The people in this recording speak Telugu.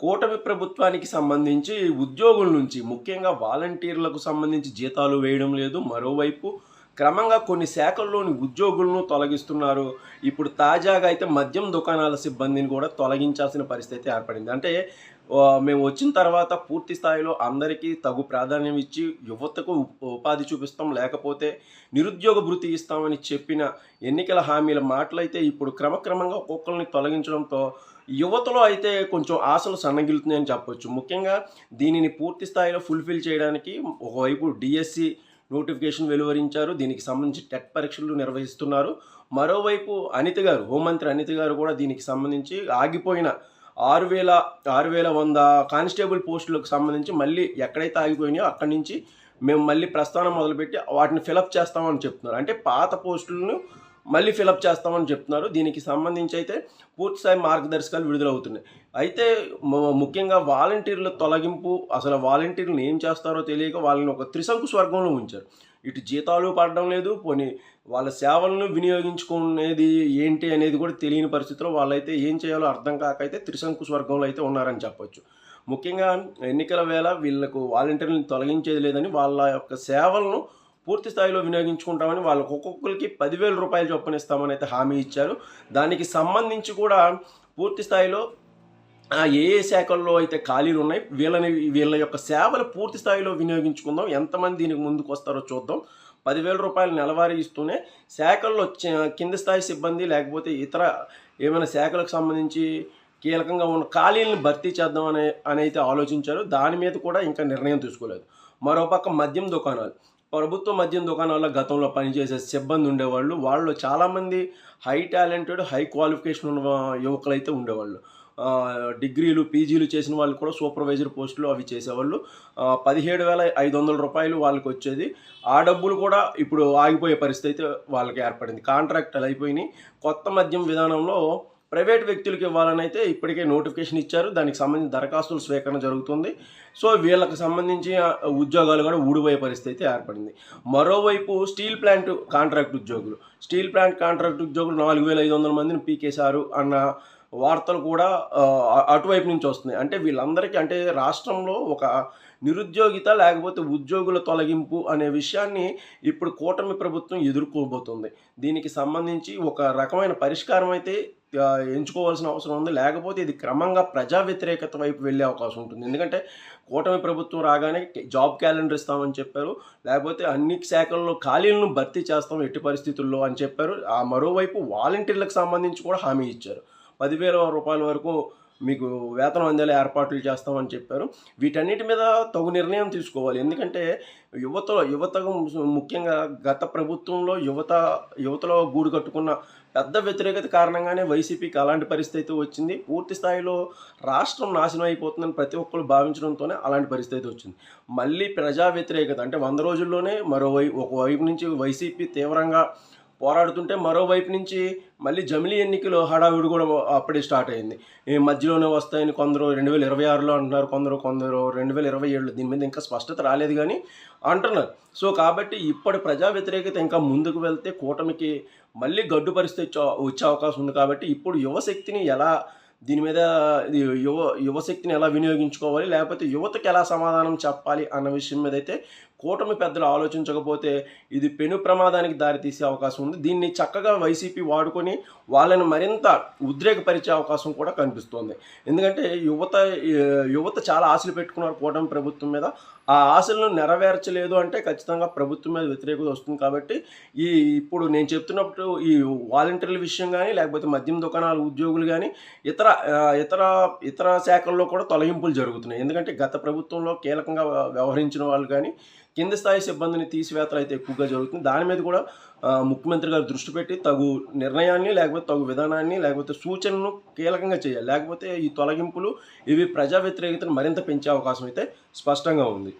కూటమి ప్రభుత్వానికి సంబంధించి ఉద్యోగుల నుంచి ముఖ్యంగా వాలంటీర్లకు సంబంధించి జీతాలు వేయడం లేదు. మరోవైపు క్రమంగా కొన్ని శాఖల్లోని ఉద్యోగులను తొలగిస్తున్నారు. ఇప్పుడు తాజాగా అయితే మద్యం దుకాణాల సిబ్బందిని కూడా తొలగించాల్సిన పరిస్థితి ఏర్పడింది. అంటే మేము వచ్చిన తర్వాత పూర్తి స్థాయిలో అందరికీ తగు ప్రాధాన్యం ఇచ్చి యువతకు ఉపాధి చూపిస్తాం, లేకపోతే నిరుద్యోగ భృతి ఇస్తామని చెప్పిన ఎన్నికల హామీల మాటలైతే ఇప్పుడు క్రమక్రమంగా ఒక్కొక్కరిని తొలగించడంతో యువతలో అయితే కొంచెం ఆశలు సన్నగిలుతున్నాయని చెప్పొచ్చు. ముఖ్యంగా దీనిని పూర్తి స్థాయిలో ఫుల్ఫిల్ చేయడానికి ఒకవైపు డిఎస్సి నోటిఫికేషన్ వెలువరించారు. దీనికి సంబంధించి టెట్ పరీక్షలు నిర్వహిస్తున్నారు. మరోవైపు హోంమంత్రి అనిత గారు కూడా దీనికి సంబంధించి ఆగిపోయిన 6,100 కానిస్టేబుల్ పోస్టులకు సంబంధించి మళ్ళీ ఎక్కడైతే ఆగిపోయినాయో అక్కడి నుంచి మేము మళ్ళీ ప్రస్థానం మొదలుపెట్టి వాటిని ఫిలప్ చేస్తామని చెప్తున్నారు. అంటే పాత పోస్టులను మళ్ళీ ఫిలప్ చేస్తామని చెప్తున్నారు. దీనికి సంబంధించి అయితే పూర్తిస్థాయి మార్గదర్శకాలు విడుదలవుతున్నాయి. అయితే ముఖ్యంగా వాలంటీర్ల తొలగింపు, అసలు వాలంటీర్లను ఏం చేస్తారో తెలియక వాళ్ళని ఒక త్రిశంకు స్వర్గంలో ఉంచారు. ఇటు జీతాలు పడడం లేదు, పోనీ వాళ్ళ సేవలను వినియోగించుకునేది ఏంటి అనేది కూడా తెలియని పరిస్థితిలో వాళ్ళైతే ఏం చేయాలో అర్థం కాక అయితే త్రిశంకు స్వర్గంలో అయితే ఉన్నారని చెప్పొచ్చు. ముఖ్యంగా ఎన్నికల వేళ వీళ్ళకు వాలంటీర్లను తొలగించేది లేదని, వాళ్ళ యొక్క సేవలను పూర్తి స్థాయిలో వినియోగించుకుంటామని వాళ్ళకు ఒక్కొక్కరికి 10,000 రూపాయలు చొప్పున ఇస్తామని అయితే హామీ ఇచ్చారు. దానికి సంబంధించి కూడా పూర్తి స్థాయిలో ఏ ఏ శాఖల్లో అయితే ఖాళీలు ఉన్నాయి వీళ్ళ యొక్క సేవలు పూర్తి స్థాయిలో వినియోగించుకుందాం, ఎంతమంది దీనికి ముందుకు వస్తారో చూద్దాం. 10,000 రూపాయలు నెలవారీ ఇస్తూనే శాఖల్లో కింది స్థాయి సిబ్బంది లేకపోతే ఇతర ఏమైనా శాఖలకు సంబంధించి కీలకంగా ఉన్న ఖాళీలను భర్తీ చేద్దాం అని అయితే ఆలోచించారు. దాని మీద కూడా ఇంకా నిర్ణయం తీసుకోలేదు. మరోపక్క మద్యం దుకాణాలు, ప్రభుత్వ మద్యం దుకాణాల్లో గతంలో పనిచేసే సిబ్బంది ఉండేవాళ్ళు. వాళ్ళు చాలామంది హై టాలెంటెడ్, హై క్వాలిఫికేషన్ ఉన్న యువకులైతే ఉండేవాళ్ళు. డిగ్రీలు, పీజీలు చేసిన వాళ్ళు కూడా సూపర్వైజర్ పోస్టులు అవి చేసేవాళ్ళు. 17,500 రూపాయలు వాళ్ళకి వచ్చేది. ఆ డబ్బులు కూడా ఇప్పుడు ఆగిపోయే పరిస్థితి అయితే వాళ్ళకి ఏర్పడింది. కాంట్రాక్టులు అయిపోయినాయి. కొత్త మద్యం విధానంలో ప్రైవేట్ వ్యక్తులకు ఇవ్వాలని అయితే ఇప్పటికే నోటిఫికేషన్ ఇచ్చారు. దానికి సంబంధించి దరఖాస్తుల స్వీకరణ జరుగుతుంది. సో వీళ్ళకి సంబంధించి ఉద్యోగాలు కూడా ఊడిపోయే పరిస్థితి అయితే ఏర్పడింది. మరోవైపు స్టీల్ ప్లాంట్ కాంట్రాక్ట్ ఉద్యోగులు 4,500 మందిని పీకేశారు అన్న వార్తలు కూడా అటువైపు నుంచి వస్తున్నాయి. అంటే వీళ్ళందరికీ, అంటే రాష్ట్రంలో ఒక నిరుద్యోగిత లేకపోతే ఉద్యోగుల తొలగింపు అనే విషయాన్ని ఇప్పుడు కూటమి ప్రభుత్వం ఎదుర్కోబోతుంది. దీనికి సంబంధించి ఒక రకమైన పరిష్కారం అయితే ఎంచుకోవాల్సిన అవసరం ఉంది. లేకపోతే ఇది క్రమంగా ప్రజా వ్యతిరేకత వైపు వెళ్ళే అవకాశం ఉంటుంది. ఎందుకంటే కూటమి ప్రభుత్వం రాగానే జాబ్ క్యాలెండర్ ఇస్తామని చెప్పారు, లేకపోతే అన్ని శాఖల్లో ఖాళీలను భర్తీ చేస్తాం ఎట్టి పరిస్థితుల్లో అని చెప్పారు. మరోవైపు వాలంటీర్లకు సంబంధించి కూడా హామీ ఇచ్చారు. 10,000 రూపాయల వరకు మీకు వేతనం అందేలా ఏర్పాట్లు చేస్తామని చెప్పారు. వీటన్నిటి మీద తగు నిర్ణయం తీసుకోవాలి. ఎందుకంటే యువతకు ముఖ్యంగా గత ప్రభుత్వంలో యువతలో గూడు కట్టుకున్న పెద్ద వ్యతిరేకత కారణంగానే వైసీపీకి అలాంటి పరిస్థితి వచ్చింది. పూర్తి స్థాయిలో రాష్ట్రం నాశనం అయిపోతుందని ప్రతి ఒక్కరు భావించడంతోనే అలాంటి పరిస్థితి వచ్చింది. మళ్ళీ ప్రజా వ్యతిరేకత అంటే 100 రోజుల్లోనే ఒకవైపు నుంచి వైసీపీ తీవ్రంగా పోరాడుతుంటే మరోవైపు నుంచి మళ్ళీ జమిలీ ఎన్నికలు హడావిడి కూడా అప్పుడే స్టార్ట్ అయింది. ఈ మధ్యలోనే వస్తాయని కొందరు 2026లో అంటున్నారు, కొందరు 2027. దీని మీద ఇంకా స్పష్టత రాలేదు కానీ అంటున్నారు. సో కాబట్టి ఇప్పటి ప్రజా వ్యతిరేకత ఇంకా ముందుకు వెళ్తే కూటమికి మళ్ళీ గడ్డు పరిస్థితి వచ్చే అవకాశం ఉంది. కాబట్టి ఇప్పుడు దీని మీద యువశక్తిని ఎలా వినియోగించుకోవాలి, లేకపోతే యువతకి ఎలా సమాధానం చెప్పాలి అన్న విషయం మీద అయితే కూటమి పెద్దలు ఆలోచించకపోతే ఇది పెను ప్రమాదానికి దారితీసే అవకాశం ఉంది. దీన్ని చక్కగా వైసీపీ వాడుకొని వాళ్ళని మరింత ఉద్రేకపరిచే అవకాశం కూడా కనిపిస్తోంది. ఎందుకంటే యువత చాలా ఆశలు పెట్టుకున్నారు కూటమి ప్రభుత్వం మీద. ఆ ఆశలను నెరవేర్చలేదు అంటే ఖచ్చితంగా ప్రభుత్వం మీద వ్యతిరేకత వస్తుంది. కాబట్టి ఇప్పుడు నేను చెప్తున్నప్పుడు ఈ వాలంటీర్ల విషయం కానీ, లేకపోతే మద్యం దుకాణాల ఉద్యోగులు కానీ, ఇతర శాఖల్లో కూడా తొలగింపులు జరుగుతున్నాయి. ఎందుకంటే గత ప్రభుత్వంలో కీలకంగా వ్యవహరించిన వాళ్ళు కానీ కింది స్థాయి సిబ్బందిని తీసివేతలు అయితే ఎక్కువగా జరుగుతుంది. దాని మీద కూడా ముఖ్యమంత్రి గారు దృష్టి పెట్టి తగు నిర్ణయాన్ని, లేకపోతే తగు విధానాన్ని, లేకపోతే సూచనను కీలకంగా చేయాలి. లేకపోతే ఈ తొలగింపులు ఇవి ప్రజా వ్యతిరేకతను మరింత పెంచే అవకాశం అయితే స్పష్టంగా ఉంది.